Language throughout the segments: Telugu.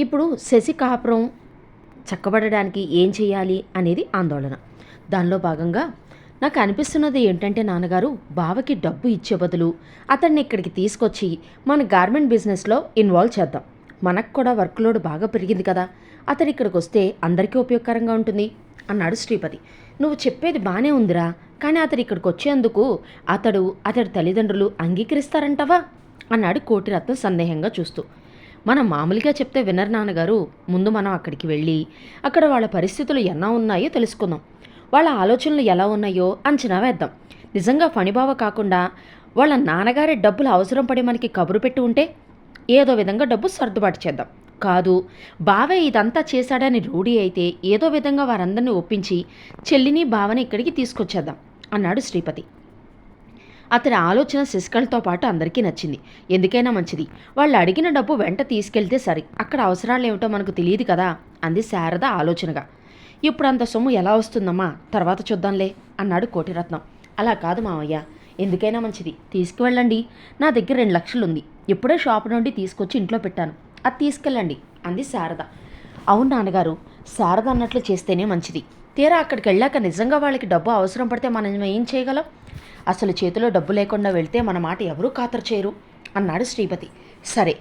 ఇప్పుడు శశి కాపురం చక్కబడడానికి ఏం చేయాలి అనేది ఆందోళన. దానిలో భాగంగా నాకు అనిపిస్తున్నది ఏంటంటే నాన్నగారు, బావకి డబ్బు ఇచ్చే బదులు అతన్ని ఇక్కడికి తీసుకొచ్చి మన గార్మెంట్ బిజినెస్లో ఇన్వాల్వ్ చేద్దాం. మనకు కూడా వర్క్ లోడ్ బాగా పెరిగింది కదా, అతను ఇక్కడికి వస్తే అందరికీ ఉపయోగకరంగా ఉంటుంది అన్నాడు శ్రీపతి. నువ్వు చెప్పేది బాగానే ఉందిరా, కానీ అతడు ఇక్కడికి వచ్చేందుకు అతడి తల్లిదండ్రులు అంగీకరిస్తారంటావా అన్నాడు కోటిరత్నం సందేహంగా చూస్తూ. మనం మామూలుగా చెప్తే వినరు నాన్నగారు. ముందు మనం అక్కడికి వెళ్ళి అక్కడ వాళ్ళ పరిస్థితులు ఎలా ఉన్నాయో తెలుసుకుందాం, వాళ్ళ ఆలోచనలు ఎలా ఉన్నాయో అంచనా వేద్దాం. నిజంగా ఫణిబావ కాకుండా వాళ్ళ నాన్నగారి డబ్బులు అవసరం పడి మనకి కబురు పెట్టి ఉంటే ఏదో విధంగా డబ్బు సర్దుబాటు చేద్దాం. కాదు, బావే ఇదంతా చేశాడని రూఢి అయితే ఏదో విధంగా వారందరినీ ఒప్పించి చెల్లిని బావని ఇక్కడికి తీసుకొచ్చేద్దాం అన్నాడు శ్రీపతి. అతని ఆలోచన శశికళతో పాటు అందరికీ నచ్చింది. ఎందుకైనా మంచిది, వాళ్ళు అడిగిన డబ్బు వెంట తీసుకెళ్తే సరి, అక్కడ అవసరాలు ఏమిటో మనకు తెలియదు కదా అంది శారద ఆలోచనగా. ఇప్పుడు అంత సొమ్ము ఎలా వస్తుందమ్మా, తర్వాత చూద్దాంలే అన్నాడు కోటిరత్నం. అలా కాదు మావయ్య, ఎందుకైనా మంచిది, తీసుకువెళ్ళండి. నా దగ్గర 2 లక్షలు ఉంది, ఇప్పుడే షాపు నుండి తీసుకొచ్చి ఇంట్లో పెట్టాను, అది తీసుకెళ్ళండి అంది శారద. అవును నాన్నగారు, శారద అన్నట్లు చేస్తేనే మంచిది. తీరా అక్కడికి వెళ్ళాక నిజంగా వాళ్ళకి డబ్బు అవసరం పడితే మనం ఏం చేయగలం? అసలు చేతిలో డబ్బు లేకుండా వెళ్తే మన మాట ఎవరూ ఖాతరు చేయరు అన్నాడు శ్రీపతి. సరే,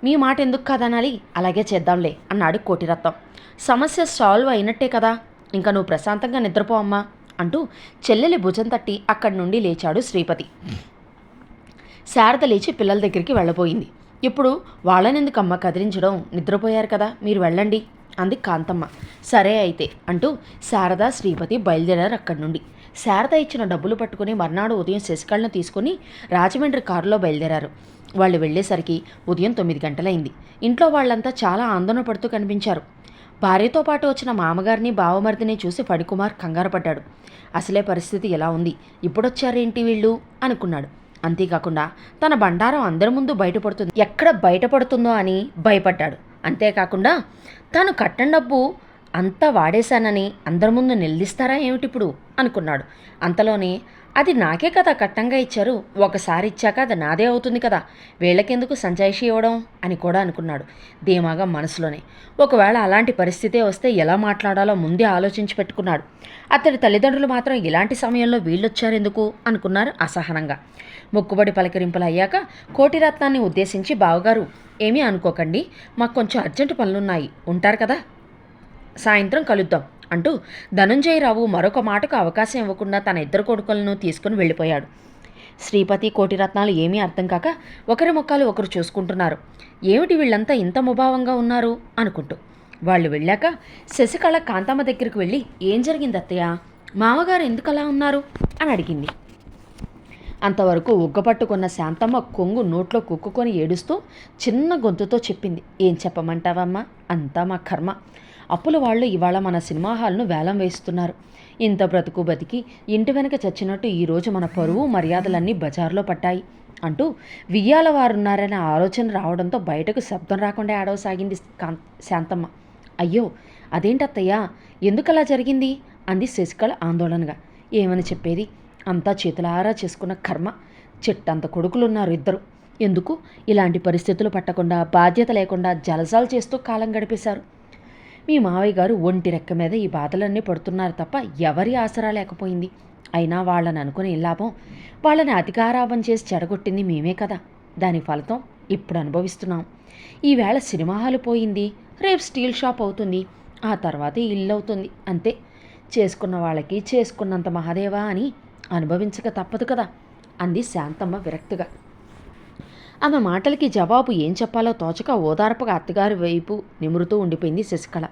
మీ మాట ఎందుకు కాదనాలి, అలాగే చేద్దాంలే అన్నాడు కోటిరత్నం. సమస్య సాల్వ్ అయినట్టే కదా, ఇంకా నువ్వు ప్రశాంతంగా నిద్రపో అమ్మా అంటూ చెల్లెలి భుజం తట్టి అక్కడి నుండి లేచాడు శ్రీపతి. శారద లేచి పిల్లల దగ్గరికి వెళ్ళబోయింది. ఇప్పుడు వాళ్ళనెందుకమ్మ కదిలించడం, నిద్రపోయారు కదా, మీరు వెళ్ళండి అంది కాంతమ్మ. సరే అయితే అంటూ శారద శ్రీపతి బయలుదేరారు అక్కడి నుండి. శారద ఇచ్చిన డబ్బులు పట్టుకుని మర్నాడు ఉదయం శశికళను తీసుకుని రాజమండ్రి కారులో బయలుదేరారు. వాళ్ళు వెళ్ళేసరికి ఉదయం 9 గంటలైంది. ఇంట్లో వాళ్ళంతా చాలా ఆందోళన పడుతూ కనిపించారు. భార్యతో పాటు వచ్చిన మామగారిని బావమరిదిని చూసి ఫణికుమార్ కంగారు పడ్డాడు. అసలే పరిస్థితి ఎలా ఉంది, ఇప్పుడొచ్చారేంటి వీళ్ళు అనుకున్నాడు. అంతేకాకుండా తన బండారం అందరి ముందు బయటపడుతుంది, ఎక్కడ బయటపడుతుందో అని భయపడ్డాడు. అంతేకాకుండా తాను కట్టిన డబ్బు అంతా వాడేశానని అందరి ముందు నిలదీస్తారా ఏమిటిప్పుడు అనుకున్నాడు. అంతలోనే అది నాకే కదా కట్టంగా ఇచ్చారు, ఒకసారి ఇచ్చాక అది నాదే అవుతుంది కదా, వీళ్ళకెందుకు సంజాయిషి ఇవ్వడం అని కూడా అనుకున్నాడు ధీమాగా మనసులోనే. ఒకవేళ అలాంటి పరిస్థితే వస్తే ఎలా మాట్లాడాలో ముందే ఆలోచించి పెట్టుకున్నాడు. అతడి తల్లిదండ్రులు మాత్రం ఇలాంటి సమయంలో వీళ్ళొచ్చారెందుకు అనుకున్నారు అసహనంగా. మొక్కుబడి పలకరింపులు అయ్యాక కోటిరత్నాన్ని ఉద్దేశించి, బావగారు ఏమీ అనుకోకండి, మాకు కొంచెం అర్జెంటు పనులున్నాయి, ఉంటారు కదా, సాయంత్రం కలుద్దాం అంటూ ధనుంజయరావు మరొక మాటకు అవకాశం ఇవ్వకుండా తన 2 కొడుకులను తీసుకుని వెళ్ళిపోయాడు. శ్రీపతి కోటిరత్నాలు ఏమీ అర్థం కాక ఒకరి ముఖాలు ఒకరు చూసుకుంటున్నారు. ఏమిటి వీళ్ళంతా ఇంత ముభావంగా ఉన్నారు అనుకుంటూ. వాళ్ళు వెళ్ళాక శశికళ కాంతమ్మ దగ్గరికి వెళ్ళి, ఏం జరిగింది అత్తయ్య, మామగారు ఎందుకలా ఉన్నారు అని అడిగింది. అంతవరకు ఉగ్గపట్టుకున్న శాంతమ్మ కొంగు నోట్లో కుక్కుకొని ఏడుస్తూ చిన్న గొంతుతో చెప్పింది. ఏం చెప్పమంటావమ్మా, అంతా మా కర్మ. అప్పుల వాళ్ళు ఇవాళ మన సినిమా హాల్ను వేలం వేస్తున్నారు. ఇంత బ్రతుకు బతికి ఇంటి వెనక చచ్చినట్టు ఈరోజు మన పరువు మర్యాదలన్నీ బజార్లో పట్టాయి అంటూ వియ్యాల వారున్నారనే ఆలోచన రావడంతో బయటకు శబ్దం రాకుండా ఏడవసాగింది శాంతమ్మ. అయ్యో అదేంటత్తయ్యా, ఎందుకలా జరిగింది అంది శశికళ ఆందోళనగా. ఏమని చెప్పేది, అంతా చేతులారా చేసుకున్న కర్మ. చెట్టంత కొడుకులున్నారు 2. ఎందుకు ఇలాంటి పరిస్థితులు పట్టకుండా బాధ్యత లేకుండా జలసాలు చేస్తూ కాలం గడిపేశారు. మీ మావయ్య గారు ఒంటి రెక్క మీద ఈ బాధలన్నీ పడుతున్నారు తప్ప ఎవరి ఆసరా లేకపోయింది. అయినా వాళ్ళని అనుకుని లాభం, వాళ్ళని అధికారాపం చేసి చెడగొట్టింది మేమే కదా, దాని ఫలితం ఇప్పుడు అనుభవిస్తున్నాం. ఈవేళ సినిమా హాలు పోయింది, రేపు స్టీల్ షాప్ అవుతుంది, ఆ తర్వాత ఇల్లు అవుతుంది, అంతే. చేసుకున్న వాళ్ళకి చేసుకున్నంత మహాదేవా అని అనుభవించక తప్పదు కదా అంది శాంతమ్మ విరక్తిగా. ఆమె మాటలకి జవాబు ఏం చెప్పాలో తోచక ఓదార్పుగా అత్తగారి వైపు నిమురుతూ ఉండిపోయింది శశికళ.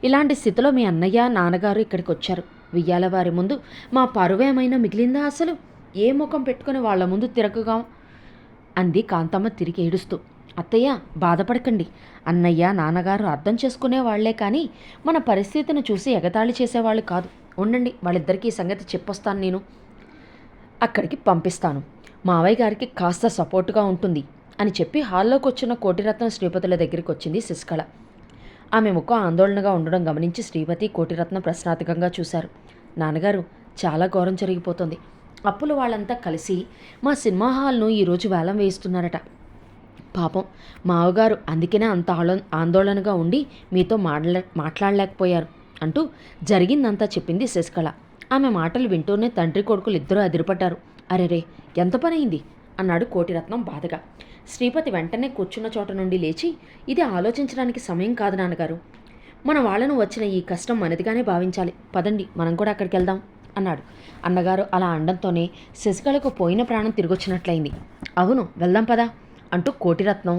ఇలాంటి స్థితిలో మీ అన్నయ్య నాన్నగారు ఇక్కడికి వచ్చారు. వియ్యాల వారి ముందు మా పరువేమైనా మిగిలిందా అసలు? ఏ ముఖం పెట్టుకుని వాళ్ల ముందు తిరగగా అంది కాంతమ్మ తిరిగి ఏడుస్తూ. అత్తయ్య బాధపడకండి, అన్నయ్య నాన్నగారు అర్థం చేసుకునే వాళ్లే కానీ మన పరిస్థితిని చూసి ఎగతాళి చేసేవాళ్ళు కాదు. ఉండండి, వాళ్ళిద్దరికీ ఈ సంగతి చెప్పొస్తాను, నేను అక్కడికి పంపిస్తాను, మావయ్య గారికి కాస్త సపోర్టుగా ఉంటుంది అని చెప్పి హాల్లోకి వచ్చిన కోటిరత్నం శ్రీపతుల దగ్గరికి వచ్చింది శశికళ. ఆమె ముఖం ఆందోళనగా ఉండడం గమనించి శ్రీపతి కోటిరత్నం ప్రశ్నార్థకంగా చూశారు. నాన్నగారు, చాలా ఘోరం జరిగిపోతుంది. అప్పులు వాళ్ళంతా కలిసి మా సినిమా హాల్ను ఈరోజు వేలం వేయిస్తున్నారట. పాపం మావగారు అందుకనే అంత ఆందోళనగా ఉండి మీతో మాట్లాడలేకపోయారు అంటూ జరిగిందంతా చెప్పింది శశికళ. ఆమె మాటలు వింటూనే తండ్రి కొడుకులు ఇద్దరూ అదిరిపడ్డారు. అరెరే, ఎంత పని అయింది అన్నాడు కోటిరత్నం బాధగా. శ్రీపతి వెంటనే కూర్చున్న చోట నుండి లేచి, ఇది ఆలోచించడానికి సమయం కాదు నాన్నగారు. మన వాళ్ళను వచ్చిన ఈ కష్టం మనదిగానే భావించాలి. పదండి, మనం కూడా అక్కడికి వెళ్దాం అన్నాడు. అన్నగారు అలా అనడంతోనే శశికళకు పోయిన ప్రాణం తిరిగొచ్చినట్లయింది. అవును, వెళ్దాం పదా అంటూ కోటిరత్నం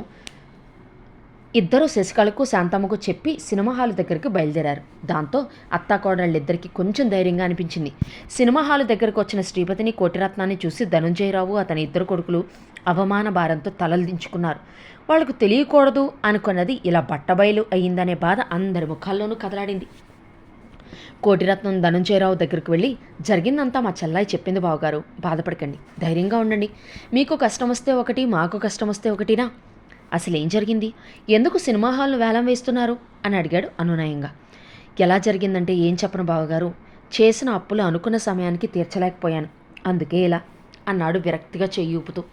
ఇద్దరూ శశికళకు శాంతమ్మకు చెప్పి సినిమా హాలు దగ్గరికి బయలుదేరారు. దాంతో అత్తాకోడళ్ళిద్దరికీ కొంచెం ధైర్యంగా అనిపించింది. సినిమా హాలు దగ్గరకు వచ్చిన శ్రీపతిని కోటిరత్నాన్ని చూసి ధనుంజయరావు అతని ఇద్దరు కొడుకులు అవమాన భారంతో తలలు దించుకున్నారు. వాళ్లకు తెలియకూడదు అనుకున్నది ఇలా బట్టబయలు అయ్యిందనే బాధ అందరి ముఖాల్లోనూ కదలాడింది. కోటిరత్నం ధనుంజయరావు దగ్గరికి వెళ్ళి, జరిగిందంతా మా చెల్లాయి చెప్పింది బావగారు, బాధపడకండి, ధైర్యంగా ఉండండి. మీకు కష్టం వస్తే ఒకటి, మాకు కష్టం వస్తే ఒకటినా? అసలేం జరిగింది? ఎందుకు సినిమా హాల్ను వేలం వేస్తున్నారు అని అడిగాడు అనునయంగా. ఎలా జరిగిందంటే ఏం చెప్పను బావగారు, చేసిన అప్పులు అనుకున్న సమయానికి తీర్చలేకపోయాను, అందుకే ఇలా అన్నాడు విరక్తిగా చెయ్యి ఊపుతూ.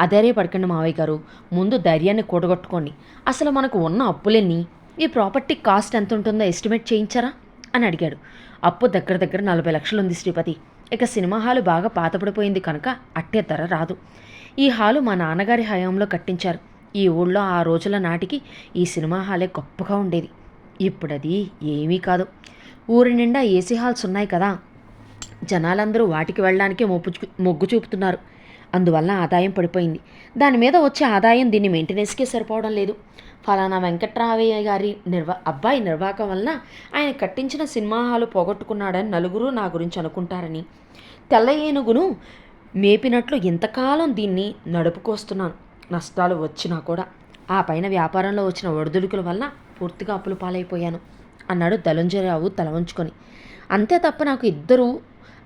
అదేరే పడకండి మావయ్య గారు, ముందు ధైర్యాన్ని కూడగొట్టుకోండి. అసలు మనకు ఉన్న అప్పులెన్ని, ఈ ప్రాపర్టీ కాస్ట్ ఎంత ఉంటుందో ఎస్టిమేట్ చేయించారా అని అడిగాడు. అప్పు దగ్గర దగ్గర 40 లక్షలు ఉంది శ్రీపతి. ఇక సినిమా హాలు బాగా పాతపడిపోయింది కనుక అట్టే ధర రాదు. ఈ హాలు మా నాన్నగారి హయాంలో కట్టించారు. ఈ ఊళ్ళో ఆ రోజుల నాటికి ఈ సినిమా హాలే గొప్పగా ఉండేది. ఇప్పుడది ఏమీ కాదు. ఊరి నిండా ఏసీ హాల్స్ ఉన్నాయి కదా, జనాలందరూ వాటికి వెళ్ళడానికే మొగ్గు చూపుతున్నారు. అందువల్ల ఆదాయం పడిపోయింది. దాని మీద వచ్చే ఆదాయం దీన్ని మెయింటెనెన్స్కే సరిపోవడం లేదు. ఫలానా వెంకట్రామయ్య గారి అబ్బాయి నిర్వాహకం వలన ఆయన కట్టించిన సినిమా హాలు పోగొట్టుకున్నాడని నలుగురు నా గురించి అనుకుంటారని తెల్ల ఏనుగును మేపినట్లు ఇంతకాలం దీన్ని నడుపుకొస్తున్నాను. నష్టాలు వచ్చినా కూడా ఆ పైన వ్యాపారంలో వచ్చిన ఒడిదుడుకుల వలన పూర్తిగా అప్పులు పాలైపోయాను అన్నాడు ధనుంజయరావు తల వంచుకొని. అంతే తప్ప నాకు ఇద్దరు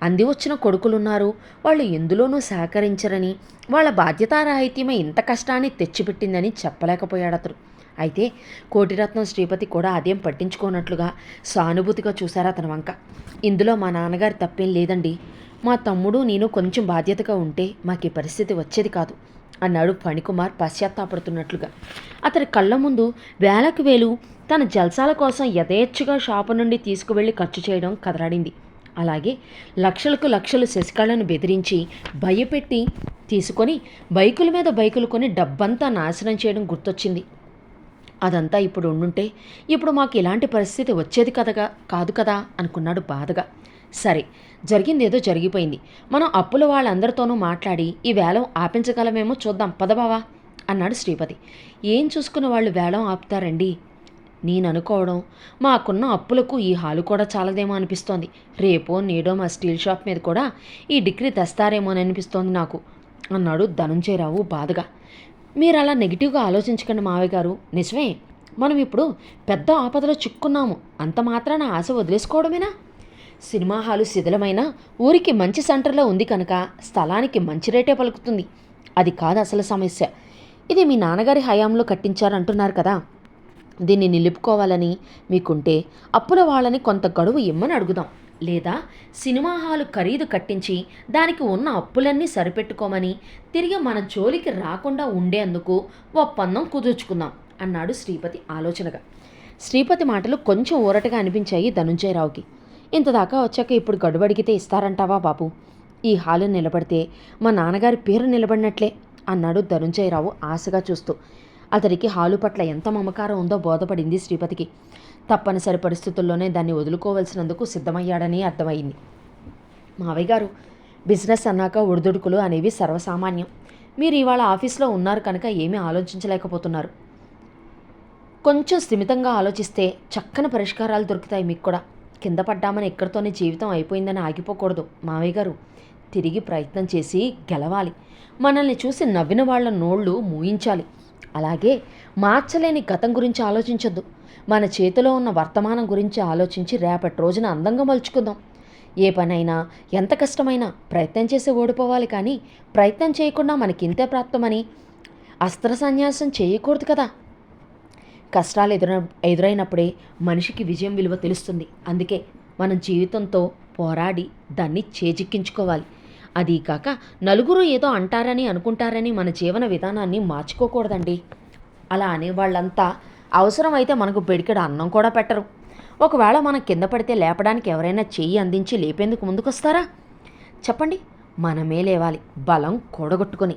అంది వచ్చిన కొడుకులున్నారు, వాళ్ళు ఎందులోనూ సహకరించరని, వాళ్ళ బాధ్యతారాహిత్యమే ఇంత కష్టాన్ని తెచ్చిపెట్టిందని చెప్పలేకపోయాడు అతడు. అయితే కోటిరత్నం శ్రీపతి కూడా అదేం పట్టించుకోనట్లుగా సానుభూతిగా చూశారు అతని వంక. ఇందులో మా నాన్నగారి తప్పేం లేదండి, మా తమ్ముడు నేను కొంచెం బాధ్యతగా ఉంటే మాకు ఈ పరిస్థితి వచ్చేది కాదు అన్నాడు ఫణికుమార్ పశ్చాత్తాపడుతున్నట్లుగా. అతని కళ్ళ ముందు వేలకు వేలు తన జల్సాల కోసం యథేచ్ఛగా షాపు నుండి తీసుకువెళ్ళి ఖర్చు చేయడం కదలాడింది. అలాగే లక్షలకు లక్షలు శశికళను బెదిరించి భయపెట్టి తీసుకొని బైకుల మీద బైకులు కొని డబ్బంతా నాశనం చేయడం గుర్తొచ్చింది. అదంతా ఇప్పుడు ఉండుంటే ఇప్పుడు మాకు ఇలాంటి పరిస్థితి వచ్చేది కాదు కదా అనుకున్నాడు బాధగా. సరే, జరిగిందేదో జరిగిపోయింది. మనం అప్పుల వాళ్ళందరితోనూ మాట్లాడి ఈ వేలం ఆపించగలమేమో చూద్దాం పదబావా అన్నాడు శ్రీపతి. ఏం చూసుకున్న వాళ్ళు వేలం ఆపుతారండి? నేను అనుకోవడం మాకున్న అప్పులకు ఈ హాలు కూడా చాలదేమో అనిపిస్తోంది. రేపో నేడో మా స్టీల్ షాప్ మీద కూడా ఈ డిగ్రీ తెస్తారేమో అని అనిపిస్తోంది నాకు అన్నాడు ధనుంజయరావు బాధగా. మీరు అలా నెగిటివ్గా ఆలోచించకండి మావయ్య గారు, నిజమే, మనం ఇప్పుడు పెద్ద ఆపదలో చిక్కున్నాము, అంత మాత్రాన ఆశ వదిలేసుకోవడమేనా? సినిమా హాలు శిథిలమైన ఊరికి మంచి సెంటర్లో ఉంది కనుక స్థలానికి మంచి రేటే పలుకుతుంది. అది కాదు అసలు సమస్య. ఇది మీ నాన్నగారి హయాంలో కట్టించారంటున్నారు కదా, దీన్ని నిలుపుకోవాలని మీకుంటే అప్పుల వాళ్ళని కొంత గడువు ఇమ్మని అడుగుదాం, లేదా సినిమా హాలు ఖరీదు కట్టించి దానికి ఉన్న అప్పులన్నీ సరిపెట్టుకోమని తిరిగి మన జోలికి రాకుండా ఉండేందుకు ఒప్పందం కుదుర్చుకుందాం అన్నాడు శ్రీపతి ఆలోచనగా. శ్రీపతి మాటలు కొంచెం ఊరటగా అనిపించాయి ధనుంజయరావుకి. ఇంతదాకా వచ్చాక ఇప్పుడు గడువు అడిగితే ఇస్తారంటావా బాబు? ఈ హాలు నిలబడితే మా నాన్నగారి పేరు నిలబడినట్లే అన్నాడు ధనుంజయరావు ఆశగా చూస్తూ. అతడికి హాలు పట్ల ఎంత మమకారం ఉందో బోధపడింది శ్రీపతికి. తప్పనిసరి పరిస్థితుల్లోనే దాన్ని వదులుకోవలసినందుకు సిద్ధమయ్యాడని అర్థమైంది. మావయ్య గారు, బిజినెస్ అన్నాక ఒడిదుడుకులు అనేవి సర్వసామాన్యం. మీరు ఇవాళ ఆఫీస్లో ఉన్నారు కనుక ఏమీ ఆలోచించలేకపోతున్నారు. కొంచెం స్థిమితంగా ఆలోచిస్తే చక్కని పరిష్కారాలు దొరుకుతాయి మీకు కూడా. కింద పడ్డామని ఎక్కడితోనే జీవితం అయిపోయిందని ఆగిపోకూడదు మావయ్య గారు. తిరిగి ప్రయత్నం చేసి గెలవాలి. మనల్ని చూసి నవ్విన వాళ్ళ నోళ్ళు మూయించాలి. అలాగే మార్చలేని గతం గురించి ఆలోచించొద్దు. మన చేతిలో ఉన్న వర్తమానం గురించి ఆలోచించి రేపటి రోజున అందంగా మలుచుకుందాం. ఏ పనైనా ఎంత కష్టమైనా ప్రయత్నం చేసి ఓడిపోవాలి, కానీ ప్రయత్నం చేయకుండా మనకింతే ప్రాప్తమని అస్త్ర సన్యాసం చేయకూడదు కదా. కష్టాలు ఎదురైనప్పుడే మనిషికి విజయం విలువ తెలుస్తుంది. అందుకే మనం జీవితంతో పోరాడి దాన్ని చేజిక్కించుకోవాలి. అదీ కాక నలుగురు ఏదో అంటారని అనుకుంటారని మన జీవన విధానాన్ని మార్చుకోకూడదండి. అలా అనేవాళ్ళంతా అవసరమైతే మనకు బెడికెడు అన్నం కూడా పెట్టరు. ఒకవేళ మనం కింద పడితే లేపడానికి ఎవరైనా చెయ్యి అందించి లేపేందుకు ముందుకొస్తారా? చెప్పండి. మనమే లేవాలి, బలం కూడగొట్టుకొని.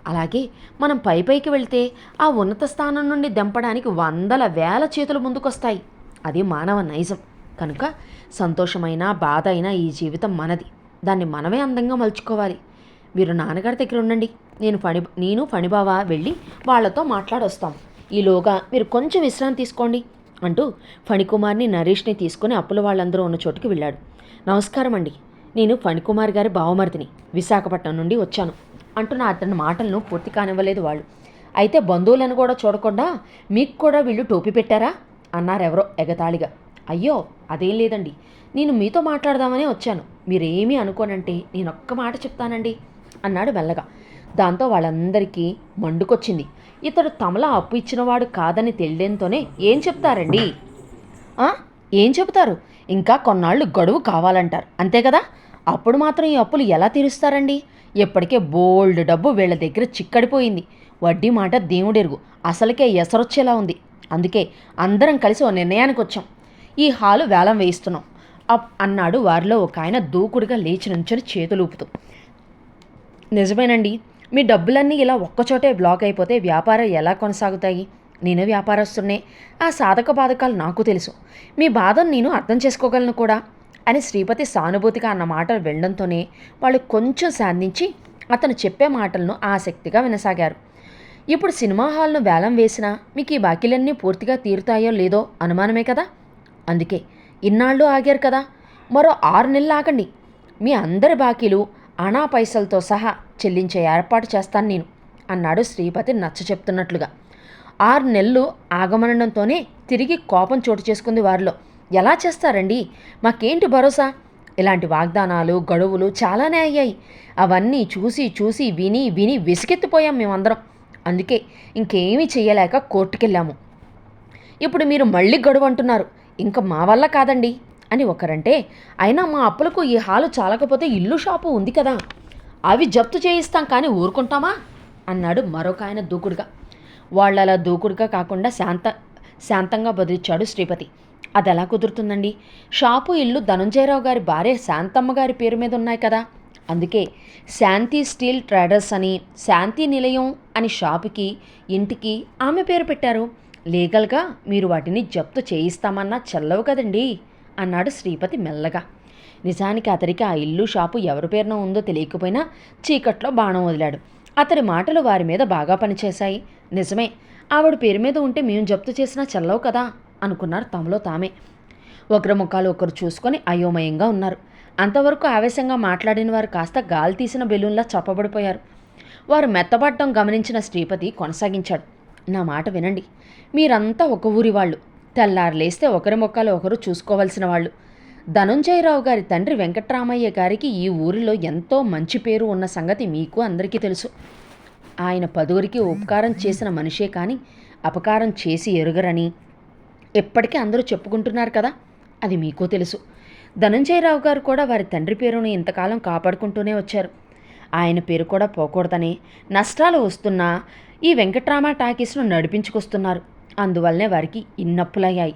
అలాగే మనం పైకి వెళ్తే ఆ ఉన్నత స్థానం నుండి దింపడానికి వందల వేల చేతులు ముందుకొస్తాయి. అది మానవ నైజం. కనుక సంతోషమైన బాధ అయినా ఈ జీవితం మనది. దాన్ని మనమే అందంగా మలుచుకోవాలి. మీరు నాన్నగారి దగ్గర ఉండండి, నేను ఫణిబావ వెళ్ళి వాళ్లతో మాట్లాడొస్తాం. ఈలోగా మీరు కొంచెం విశ్రాంతి తీసుకోండి అంటూ ఫణికుమార్ని నరేష్ని తీసుకుని అప్పుల వాళ్ళందరూ ఉన్న చోటుకి వెళ్ళాడు. నమస్కారం అండి, నేను ఫణికుమార్ గారి బావమరిదిని, విశాఖపట్నం నుండి వచ్చాను అంటున్న అతని మాటలను పూర్తి కానివ్వలేదు వాళ్ళు. అయితే బంధువులను కూడా చూడకుండా మీకు కూడా వీళ్ళు టోపీ పెట్టారా అన్నారెవరో ఎగతాళిగా. అయ్యో అదేం లేదండి, నేను మీతో మాట్లాడదామనే వచ్చాను. మీరేమీ అనుకోనంటే నేనొక్క మాట చెప్తానండి అన్నాడు మెల్లగా. దాంతో వాళ్ళందరికీ మండుకొచ్చింది. ఇతడు తమలా అప్పు ఇచ్చినవాడు కాదని తెలియడంతోనే ఏం చెప్తారండి? ఏం చెబుతారు? ఇంకా కొన్నాళ్ళు గడువు కావాలంటారు, అంతే కదా? అప్పుడు మాత్రం ఈ అప్పులు ఎలా తీరుస్తారండి? ఎప్పటికే బోల్డ్ డబ్బు వీళ్ళ దగ్గర చిక్కడిపోయింది. వడ్డీ మాట దేవుడెరుగు, అసలుకే ఎసరొచ్చేలా ఉంది. అందుకే అందరం కలిసి ఓ నిర్ణయానికి వచ్చాం. ఈ హాలు వేలం వేయిస్తున్నాం అన్నాడు వారిలో ఒక ఆయన దూకుడుగా లేచి నుంచొని చేతులూపుతూ. నిజమేనండి, మీ డబ్బులన్నీ ఇలా ఒక్కచోటే బ్లాక్ అయిపోతే వ్యాపారం ఎలా కొనసాగుతాయి? నేను వ్యాపారస్తున్నే, ఆ సాధక బాధకాలు నాకు తెలుసు. మీ బాధను నేను అర్థం చేసుకోగలను కూడా అని శ్రీపతి సానుభూతిగా అన్న మాటలు వినడంతోనే వాళ్ళు కొంచెం శాంతించి అతను చెప్పే మాటలను ఆసక్తిగా వినసాగారు. ఇప్పుడు సినిమా హాల్ను వేలం వేసినా మీకు ఈ బాకీలన్నీ పూర్తిగా తీరుతాయో లేదో అనుమానమే కదా. అందుకే ఇన్నాళ్ళు ఆగారు కదా. మరో 6 నెలలు ఆగండి. మీ అందరి బాకీలు అనా పైసలతో సహా చెల్లించే ఏర్పాటు చేస్తాను నేను అన్నాడు శ్రీపతి నచ్చ చెప్తున్నట్లుగా. 6 నెలలు ఆగమనడంతోనే తిరిగి కోపం చోటు చేసుకుంది వారిలో. ఎలా చేస్తారండి? మాకేంటి భరోసా? ఇలాంటి వాగ్దానాలు గడువులు చాలానే అయ్యాయి. అవన్నీ చూసి విని విని విసిగెత్తిపోయాం మేమందరం. అందుకే ఇంకేమీ చెయ్యలేక కోర్టుకెళ్ళాము. ఇప్పుడు మీరు మళ్ళీ గడువు అంటున్నారు. ఇంకా మా వల్ల కాదండి అని ఒకరంటే, అయినా మా అప్పులకు ఈ హాలు చాలకపోతే ఇల్లు షాపు ఉంది కదా, అవి జప్తు చేయిస్తాం కానీ ఊరుకుంటామా అన్నాడు మరొక ఆయన దూకుడుగా. వాళ్ళలా దూకుడుగా కాకుండా శాంతంగా బదిలిచ్చాడు శ్రీపతి. అది ఎలా కుదురుతుందండి? షాపు ఇల్లు ధనంజయరావు గారి భార్య శాంతమ్మ గారి పేరు మీద ఉన్నాయి కదా. అందుకే శాంతి స్టీల్ ట్రేడర్స్ అని, శాంతి నిలయం అని షాపుకి ఇంటికి ఆమె పేరు పెట్టారు. లీగల్గా మీరు వాటిని జప్తు చేయిస్తామన్నా చెల్లవు కదండి అన్నాడు శ్రీపతి మెల్లగా. నిజానికి అతడికి ఆ ఇల్లు షాపు ఎవరి పేరున ఉందో తెలియకపోయినా చీకట్లో బాణం వదిలాడు. అతడి మాటలు వారి మీద బాగా పనిచేశాయి. నిజమే, ఆవిడ పేరు మీద ఉంటే మేము జప్తు చేసినా చెల్లవు కదా అనుకున్నారు తమలో తామే. ఒకరి ముఖాలు ఒకరు చూసుకొని అయోమయంగా ఉన్నారు. అంతవరకు ఆవేశంగా మాట్లాడిన వారు కాస్త గాలి తీసిన బెలూన్లా చప్పబడిపోయారు. వారు మెత్తబడటం గమనించిన శ్రీపతి కొనసాగించాడు. నా మాట వినండి. మీరంతా ఒక ఊరి వాళ్ళు. తెల్లారు లేస్తే ఒకరి ముఖాలు ఒకరు చూసుకోవలసిన వాళ్ళు. ధనంజయరావు గారి తండ్రి వెంకట్రామయ్య గారికి ఈ ఊరిలో ఎంతో మంచి పేరు ఉన్న సంగతి మీకు అందరికీ తెలుసు. ఆయన 10గురికి ఉపకారం చేసిన మనిషే కానీ అపకారం చేసి ఎరుగరని ఎప్పటికీ అందరూ చెప్పుకుంటున్నారు కదా. అది మీకు తెలుసు. ధనంజయరావు గారు కూడా వారి తండ్రి పేరును ఇంతకాలం కాపాడుకుంటూనే వచ్చారు. ఆయన పేరు కూడా పోకూడదని నష్టాలు వస్తున్నా ఈ వెంకట్రామ టాకీస్ను నడిపించుకొస్తున్నారు. అందువల్లనే వారికి ఇన్నప్పులయ్యాయి.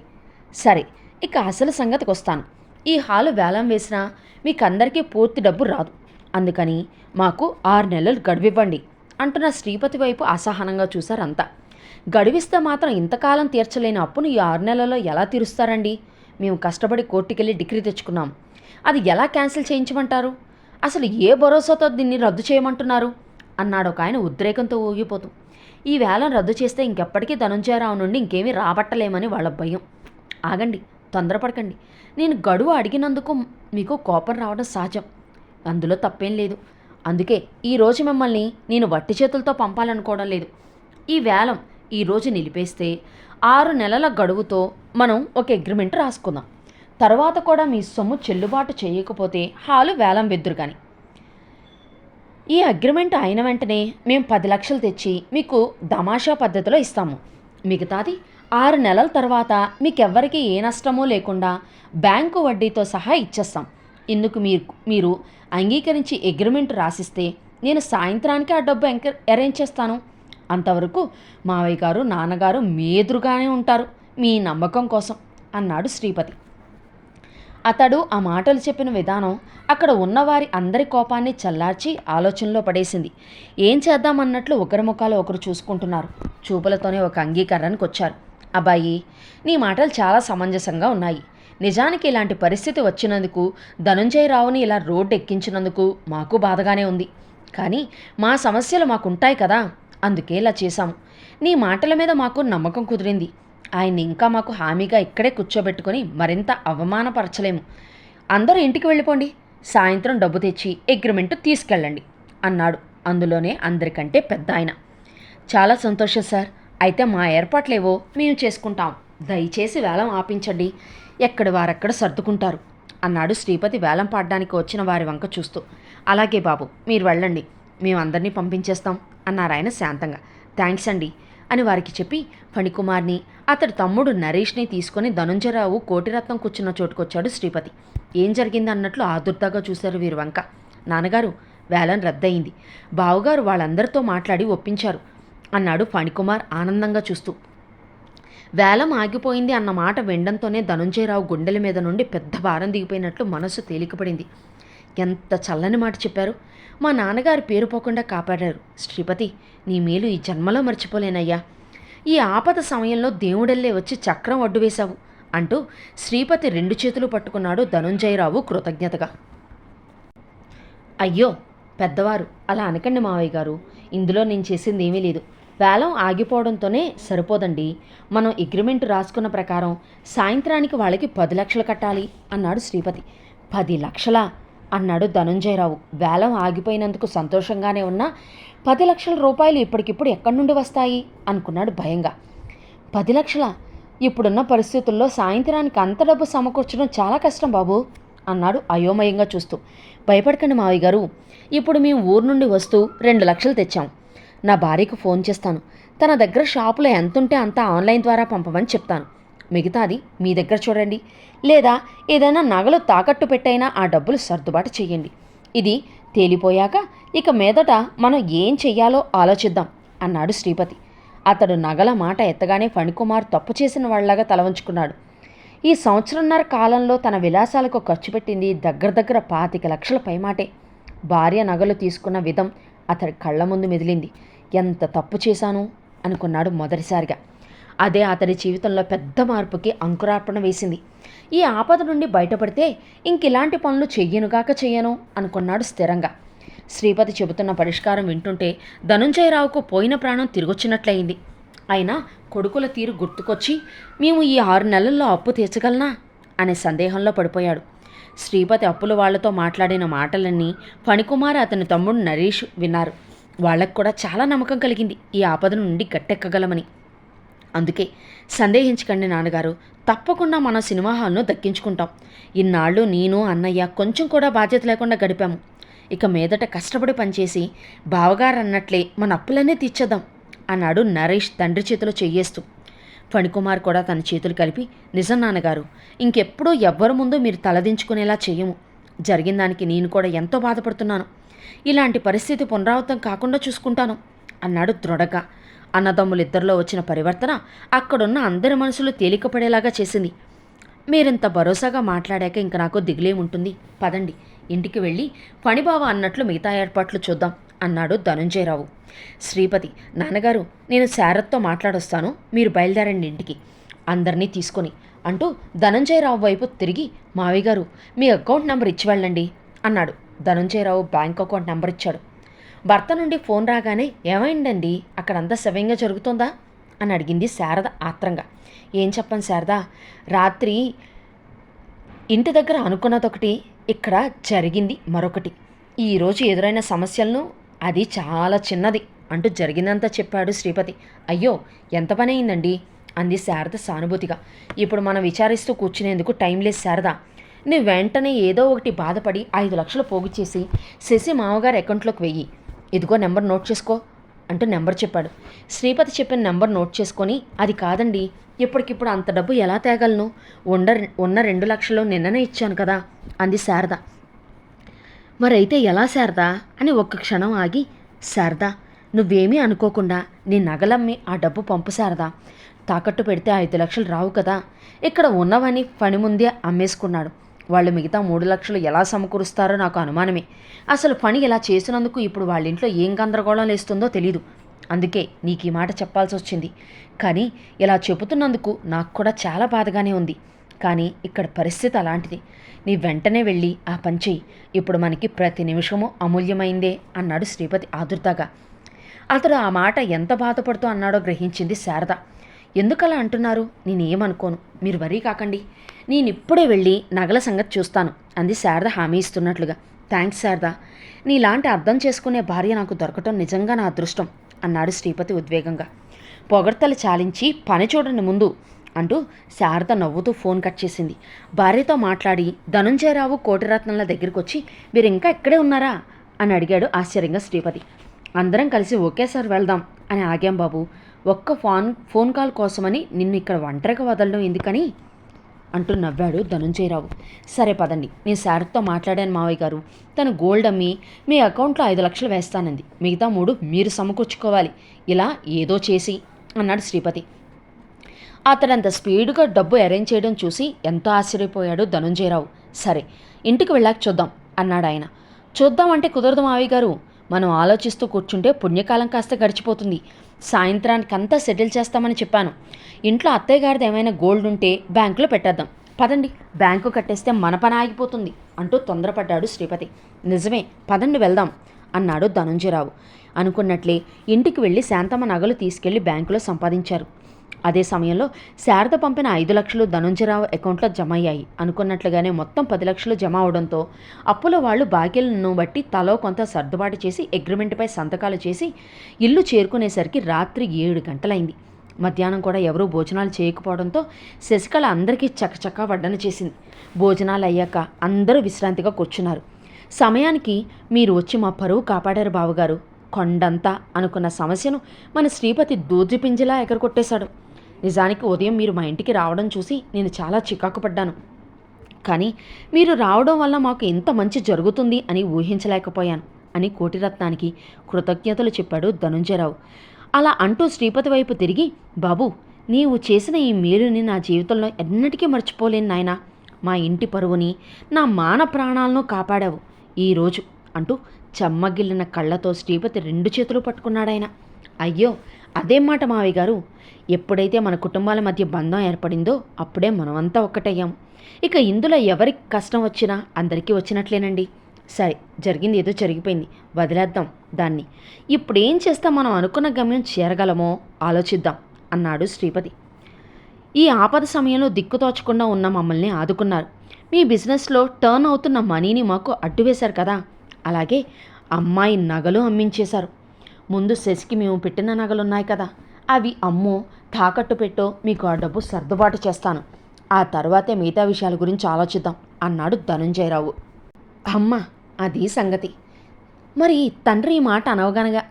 సరే, ఇక అసలు సంగతికి వస్తాను. ఈ హాలు వేలం వేసినా మీకందరికీ పూర్తి డబ్బు రాదు. అందుకని మాకు 6 నెలలు గడువివ్వండి అంటున్న శ్రీపతి వైపు అసహనంగా చూశారంతా. గడువిస్తే మాత్రం ఇంతకాలం తీర్చలేని అప్పును ఈ 6 నెలల్లో ఎలా తీరుస్తారండి? మేము కష్టపడి కోర్టుకెళ్ళి డిగ్రీ తెచ్చుకున్నాం. అది ఎలా క్యాన్సిల్ చేయించమంటారు? అసలు ఏ భరోసాతో దీన్ని రద్దు చేయమంటున్నారు అన్నాడు ఒక ఆయన ఉద్రేకంతో ఊగిపోతూ. ఈ వేలం రద్దు చేస్తే ఇంకెప్పటికీ ధనంజయరావు నుండి ఇంకేమీ రాబట్టలేమని వాళ్ళ భయం. ఆగండి, తొందరపడకండి. నేను గడువు అడిగినందుకు మీకు కోపం రావడం సహజం, అందులో తప్పేం లేదు. అందుకే ఈరోజు మిమ్మల్ని నేను వట్టి చేతులతో పంపాలనుకోవడం లేదు. ఈ వేలం ఈరోజు నిలిపేస్తే 6 నెలల గడువుతో మనం ఒక అగ్రిమెంట్ రాసుకుందాం. తర్వాత కూడా మీ సొమ్ము చెల్లుబాటు చేయకపోతే హాలు వేలం వెద్దురు కానీ. ఈ అగ్రిమెంట్ అయిన వెంటనే మేము 10 లక్షలు తెచ్చి మీకు తమాషా పద్ధతిలో ఇస్తాము. మిగతాది 6 నెలల తర్వాత మీకెవ్వరికీ ఏ నష్టమూ లేకుండా బ్యాంకు వడ్డీతో సహా ఇచ్చేస్తాం. ఇందుకు మీరు అంగీకరించి అగ్రిమెంట్ రాసిస్తే నేను సాయంత్రానికి ఆ డబ్బు అరేంజ్ చేస్తాను అంతవరకు మావయ్య గారు నాన్నగారు మీ ఎదురుగానే ఉంటారు మీ నమ్మకం కోసం అన్నాడు శ్రీపతి. అతడు ఆ మాటలు చెప్పిన విధానం అక్కడ ఉన్నవారి అందరి కోపాన్ని చల్లార్చి ఆలోచనలో పడేసింది. ఏం చేద్దామన్నట్లు ఒకరి ముఖాలు ఒకరు చూసుకుంటున్నారు. చూపులతోనే ఒక అంగీకారానికి వచ్చారు. అబ్బాయి, నీ మాటలు చాలా సమంజసంగా ఉన్నాయి. నిజానికి ఇలాంటి పరిస్థితి వచ్చినందుకు, ధనుంజయరావుని ఇలా రోడ్డు ఎక్కించినందుకు మాకు బాధగానే ఉంది. కానీ మా సమస్యలు మాకుంటాయి కదా, అందుకే ఇలా చేశాము. నీ మాటల మీద మాకు నమ్మకం కుదిరింది. ఆయన్ని ఇంకా మాకు హామీగా ఇక్కడే కూర్చోబెట్టుకొని మరింత అవమానపరచలేము. అందరూ ఇంటికి వెళ్ళిపోండి, సాయంత్రం డబ్బు తెచ్చి అగ్రిమెంట్ తీసుకెళ్ళండి అన్నాడు అందులోనే అందరికంటే పెద్ద ఆయన. చాలా సంతోషం సార్, అయితే మా ఏర్పాట్లేవో మేము చేసుకుంటాం. దయచేసి వేలం ఆపించండి, ఎక్కడి వారెక్కడ సర్దుకుంటారు అన్నాడు శ్రీపతి వేలం పాడడానికి వచ్చిన వారి వంక చూస్తూ. అలాగే బాబు, మీరు వెళ్ళండి, మేమందరినీ పంపించేస్తాం అన్నారు ఆయన శాంతంగా. థ్యాంక్స్ అండి అని వారికి చెప్పి ఫణికుమార్ని అతడి తమ్ముడు నరేష్ని తీసుకొని ధనుంజయరావు కోటిరత్నం కూర్చున్న చోటుకొచ్చాడు శ్రీపతి. ఏం జరిగింది అన్నట్లు ఆదుర్దాగా చూశారు వీరి వంక. నాన్నగారు, వేలం రద్దయింది. బావుగారు వాళ్ళందరితో మాట్లాడి ఒప్పించారు అన్నాడు ఫణికుమార్ ఆనందంగా చూస్తూ. వేలం ఆగిపోయింది అన్న మాట వినడంతోనే ధనుంజయరావు గుండెల మీద నుండి పెద్ద భారం దిగిపోయినట్లు మనసు తేలికపడింది. ఎంత చల్లని మాట చెప్పారు. మా నాన్నగారి పేరు పోకుండా కాపాడారు. శ్రీపతి, నీ మేలు ఈ జన్మలో మర్చిపోలేనయ్యా. ఈ ఆపద సమయంలో దేవుడెల్లే వచ్చి చక్రం అడ్డు వేశావు అంటూ శ్రీపతి 2 చేతులు పట్టుకున్నాడు ధనుంజయరావు కృతజ్ఞతగా. అయ్యో పెద్దవారు, అలా అనకండి మావయ్య గారు. ఇందులో నేను చేసింది ఏమీ లేదు. వేలం ఆగిపోవడంతోనే సరిపోదండి. మనం అగ్రిమెంట్ రాసుకున్న ప్రకారం సాయంత్రానికి వాళ్ళకి 10 లక్షలు కట్టాలి అన్నాడు శ్రీపతి. 10 లక్షలా అన్నాడు ధనుంజయరావు. వేలం ఆగిపోయినందుకు సంతోషంగానే ఉన్నా 10 లక్షల రూపాయలు ఇప్పటికిప్పుడు ఎక్కడి నుండి వస్తాయి అనుకున్నాడు భయంగా. 10 లక్షలా? ఇప్పుడున్న పరిస్థితుల్లో సాయంత్రానికి అంత డబ్బు సమకూర్చడం చాలా కష్టం బాబు అన్నాడు అయోమయంగా చూస్తూ. భయపడకండి మావయ్య గారు, ఇప్పుడు మేము ఊరు నుండి వస్తూ 2 లక్షలు తెచ్చాం. నా భార్యకు ఫోన్ చేస్తాను. తన దగ్గర షాపులో ఎంతుంటే అంత ఆన్లైన్ ద్వారా పంపమని చెప్తాను. మిగతాది మీ దగ్గర చూడండి, లేదా ఏదైనా నగలు తాకట్టు పెట్టైనా ఆ డబ్బులు సర్దుబాటు చేయండి. ఇది తేలిపోయాక ఇక మీదట మనం ఏం చెయ్యాలో ఆలోచిద్దాం అన్నాడు శ్రీపతి. అతడు నగల మాట ఎత్తగానే ఫణికుమార్ తప్పు చేసిన వాళ్లాగా తలవంచుకున్నాడు. ఈ సంవత్సరంన్నర కాలంలో తన విలాసాలకు ఖర్చు పెట్టింది దగ్గర 25 లక్షల పైమాటే. భార్య నగలు తీసుకున్న విధం అతడి కళ్ల ముందు మెదిలింది. ఎంత తప్పు చేశాను అనుకున్నాడు మొదటిసారిగా. అదే అతడి జీవితంలో పెద్ద మార్పుకి అంకురార్పణ వేసింది. ఈ ఆపద నుండి బయటపడితే ఇంకిలాంటి పనులు చెయ్యను అనుకున్నాడు స్థిరంగా. శ్రీపతి చెబుతున్న పరిష్కారం వింటుంటే ధనుంజయరావుకు పోయిన ప్రాణం తిరిగొచ్చినట్లయింది. అయినా కొడుకుల తీరు గుర్తుకొచ్చి మేము ఈ 6 నెలల్లో అప్పు తీర్చగలనా అనే సందేహంలో పడిపోయాడు. శ్రీపతి అప్పుల వాళ్లతో మాట్లాడిన మాటలన్నీ ఫణికుమార్ అతని తమ్ముడు నరేష్ విన్నారు. వాళ్లకు కూడా చాలా నమ్మకం కలిగింది ఈ ఆపద నుండి గట్టెక్కగలమని. అందుకే సందేహించకండి నాన్నగారు, తప్పకుండా మన సినిమా హాల్ను దక్కించుకుంటాం. ఇన్నాళ్ళు నేను అన్నయ్య కొంచెం కూడా బాధ్యత లేకుండా గడిపాము. ఇక మీదట కష్టపడి పనిచేసి బావగారు అన్నట్లే మన అప్పులన్నీ తీర్చేద్దాం అన్నాడు నరేష్ తండ్రి చేతిలో చెయ్యేస్తూ. ఫణికుమార్ కూడా తన చేతులు కలిపి, నిజం నాన్నగారు, ఇంకెప్పుడూ ఎవ్వరి ముందు మీరు తలదించుకునేలా చెయ్యము. జరిగిన దానికి నేను కూడా ఎంతో బాధపడుతున్నాను. ఇలాంటి పరిస్థితి పునరావృతం కాకుండా చూసుకుంటాను అన్నాడు దృఢంగా. అన్నదమ్ములిద్దరిలో వచ్చిన పరివర్తన అక్కడున్న అందరి మనసులు తేలికపడేలాగా చేసింది. మీరింత భరోసాగా మాట్లాడాక ఇంక నాకు దిగులేముంటుంది. పదండి, ఇంటికి వెళ్ళి పనిబావ అన్నట్లు మిగతా ఏర్పాట్లు చూద్దాం అన్నాడు ధనుంజయరావు. శ్రీపతి, నాన్నగారు, నేను శారత్తో మాట్లాడొస్తాను, మీరు బయలుదేరండి ఇంటికి అందరినీ తీసుకొని అంటూ ధనుంజయరావు వైపు తిరిగి, మావయ్య గారు, మీ అకౌంట్ నెంబర్ ఇచ్చి వెళ్ళండి అన్నాడు. ధనుంజయరావు బ్యాంక్ అకౌంట్ నెంబర్ ఇచ్చాడు. భర్త నుండి ఫోన్ రాగానే, ఏమైందండి, అక్కడంతా సవ్యంగా జరుగుతుందా అని అడిగింది శారద ఆత్రంగా. ఏం చెప్పను శారద, రాత్రి ఇంటి దగ్గర అనుకున్నదొకటి, ఇక్కడ జరిగింది మరొకటి. ఈరోజు ఎదురైన సమస్యలను అది చాలా చిన్నది అంటూ జరిగిందంతా చెప్పాడు శ్రీపతి. అయ్యో, ఎంత పని అయిందండి అంది శారద సానుభూతిగా. ఇప్పుడు మనం విచారిస్తూ కూర్చునేందుకు టైం లేదు శారద. నువ్వు వెంటనే ఏదో ఒకటి బాధపడి 5 లక్షలు పోగు చేసి శశి మామగారు అకౌంట్లోకి వెయ్యి. ఇదిగో నెంబర్ నోట్ చేసుకో అంటూ నెంబర్ చెప్పాడు. శ్రీపతి చెప్పిన నెంబర్ నోట్ చేసుకొని, అది కాదండి, ఇప్పటికిప్పుడు అంత డబ్బు ఎలా తేగలను, ఉన్న 2 లక్షలు నిన్ననే ఇచ్చాను కదా అంది శారద. మరైతే ఎలా శారదా అని ఒక్క క్షణం ఆగి, శారదా, నువ్వేమీ అనుకోకుండా నీ నగలమ్మి ఆ డబ్బు పంపు శారదా. తాకట్టు పెడితే 5 లక్షలు రావు కదా. ఇక్కడ ఉన్నవని పని ముందే అమ్మేసుకున్నాడు. వాళ్ళు మిగతా 3 లక్షలు ఎలా సమకూరుస్తారో నాకు అనుమానమే. అసలు పని ఇలా చేసినందుకు ఇప్పుడు వాళ్ళ ఇంట్లో ఏం గందరగోళం లేస్తుందో తెలీదు. అందుకే నీకు ఈ మాట చెప్పాల్సి వచ్చింది. కానీ ఇలా చెబుతున్నందుకు నాకు కూడా చాలా బాధగానే ఉంది. కానీ ఇక్కడ పరిస్థితి అలాంటిది. నీ వెంటనే వెళ్ళి ఆ పని చెయ్యి. ఇప్పుడు మనకి ప్రతి నిమిషము అమూల్యమైందే అన్నాడు శ్రీపతి ఆదుర్దాగా. అతడు ఆ మాట ఎంత బాధపడుతూ అన్నాడో గ్రహించింది శారద. ఎందుకలా అంటున్నారు? నేనేమనుకోను, మీరు వరీ కాకండి. నేనిప్పుడే వెళ్ళి నగల సంగతి చూస్తాను అంది శారద హామీ ఇస్తున్నట్లుగా. థ్యాంక్స్ శారద, నీలాంటి అర్థం చేసుకునే భార్య నాకు దొరకటం నిజంగా నా అదృష్టం అన్నాడు శ్రీపతి ఉద్వేగంగా. పొగడ్తలు చాలించి పని చూడండి ముందు అంటూ శారద నవ్వుతూ ఫోన్ కట్ చేసింది. భార్యతో మాట్లాడి ధనుంజయరావు కోటిరత్నంల దగ్గరికి వచ్చి మీరు ఇంకా ఇక్కడే ఉన్నారా అని అడిగాడు ఆశ్చర్యంగా శ్రీపతి. అందరం కలిసి ఒకేసారి వెళ్దాం అని ఆగాం బాబు. ఒక్క ఫోన్ కాల్ కోసమని నిన్ను ఇక్కడ ఒంటరిగా వదలడం ఎందుకని అంటూ నవ్వాడు ధనుంజయరావు. సరే పదండి, నేను శారదతో మాట్లాడాను మావయ్య గారు. తను గోల్డ్ అమ్మి మీ అకౌంట్లో 5 లక్షలు వేస్తానంది. మిగతా 3 మీరు సమకూర్చుకోవాలి. ఇలా ఏదో చేసి అన్నాడు శ్రీపతి. అతడంత స్పీడ్గా డబ్బు అరేంజ్ చేయడం చూసి ఎంతో ఆశ్చర్యపోయాడు ధనుంజయరావు. సరే ఇంటికి వెళ్ళాక చూద్దాం అన్నాడు ఆయన. చూద్దామంటే కుదరదు మావయ్య గారు. మనం ఆలోచిస్తూ కూర్చుంటే పుణ్యకాలం కాస్త గడిచిపోతుంది. సాయంత్రానికంతా సెటిల్ చేస్తామని చెప్పాను. ఇంట్లో అత్తయ్య గారిది ఏమైనా గోల్డ్ ఉంటే బ్యాంకులో పెట్టేద్దాం. పదండి, బ్యాంకు కట్టేస్తే మన పని ఆగిపోతుంది అంటూ తొందరపడ్డాడు శ్రీపతి. నిజమే, పదండి వెళ్దాం అన్నాడు ధనుంజయరావు. అనుకున్నట్లే ఇంటికి వెళ్ళి శాంతమ్మ నగలు తీసుకెళ్లి బ్యాంకులో సంపాదించారు. అదే సమయంలో శారద పంపిన 5 లక్షలు ధనుంజయరావు అకౌంట్లో జమ అయ్యాయి. అనుకున్నట్లుగానే మొత్తం 10 లక్షలు జమ అవడంతో అప్పుల వాళ్ళు బాకీలను బట్టి తలో కొంత సర్దుబాటు చేసి అగ్రిమెంట్పై సంతకాలు చేసి ఇల్లు చేరుకునేసరికి రాత్రి 7 గంటలైంది. మధ్యాహ్నం కూడా ఎవరూ భోజనాలు చేయకపోవడంతో శశికళ అందరికీ చకచకా వడ్డన చేసింది. భోజనాలు అయ్యాక అందరూ విశ్రాంతిగా కూర్చున్నారు. సమయానికి మీరు వచ్చి మా పరువు కాపాడారు బావగారు. కొండంతా అనుకున్న సమస్యను మన శ్రీపతి దూదిపింజలా ఎగరగొట్టేశాడు. నిజానికి ఉదయం మీరు మా ఇంటికి రావడం చూసి నేను చాలా చికాకు పడ్డాను. కానీ మీరు రావడం వల్ల మాకు ఎంత మంచి జరుగుతుంది అని ఊహించలేకపోయాను అని కోటిరత్నానికి కృతజ్ఞతలు చెప్పాడు ధనుంజయరావు. అలా అంటూ శ్రీపతి వైపు తిరిగి, బాబు నీవు చేసిన ఈ మేలుని నా జీవితంలో ఎన్నటికీ మర్చిపోలేను నాయనా. మా ఇంటి పరువుని, నా మాన ప్రాణాలను కాపాడావు ఈరోజు అంటూ చెమ్మగిల్లిన కళ్ళతో శ్రీపతి 2 చేతులు పట్టుకున్నాడాయన. అయ్యో అదేం మాట మావయ్య గారు. ఎప్పుడైతే మన కుటుంబాల మధ్య బంధం ఏర్పడిందో అప్పుడే మనమంతా ఒక్కటయ్యాం. ఇక ఇందులో ఎవరికి కష్టం వచ్చినా అందరికీ వచ్చినట్లేనండి. సరే, జరిగింది ఏదో జరిగిపోయింది, వదిలేద్దాం దాన్ని. ఇప్పుడేం చేస్తే మనం అనుకున్న గమ్యం చేరగలమో ఆలోచిద్దాం అన్నాడు శ్రీపతి. ఈ ఆపద సమయంలో దిక్కుతోచకుండా ఉన్న మమ్మల్ని ఆదుకున్నారు. మీ బిజినెస్లో టర్న్ అవుతున్న మనీని మాకు అడ్డువేశారు కదా. అలాగే అమ్మాయి నగలు అమ్మించేశారు. ముందు శశికి మేము పెట్టిన నగలున్నాయి కదా, అవి అమ్మో తాకట్టు పెట్టో మీకు ఆ డబ్బు సర్దుబాటు చేస్తాను. ఆ తర్వాతే మిగతా విషయాల గురించి ఆలోచిద్దాం అన్నాడు ధనుంజయరావు. అమ్మ, అది సంగతి. మరి తండ్రి ఈ మాట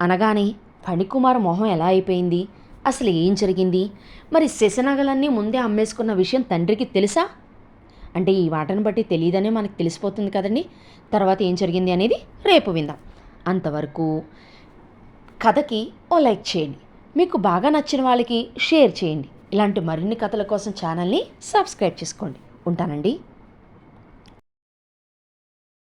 అనగానే ఫణికుమార్ మొహం ఎలా అయిపోయింది? అసలు ఏం జరిగింది? మరి శశనగలన్నీ ముందే అమ్మేసుకున్న విషయం తండ్రికి తెలుసా? అంటే ఈ వాటను బట్టి తెలియదనే మనకు తెలిసిపోతుంది కదండి. తర్వాత ఏం జరిగింది అనేది రేపు విందాం. అంతవరకు కథకి ఓ లైక్ చేయండి. మీకు బాగా నచ్చిన వాళ్ళకి షేర్ చేయండి. ఇలాంటి మరిన్ని కథల కోసం ఛానల్ని సబ్స్క్రైబ్ చేసుకోండి. ఉంటానండి.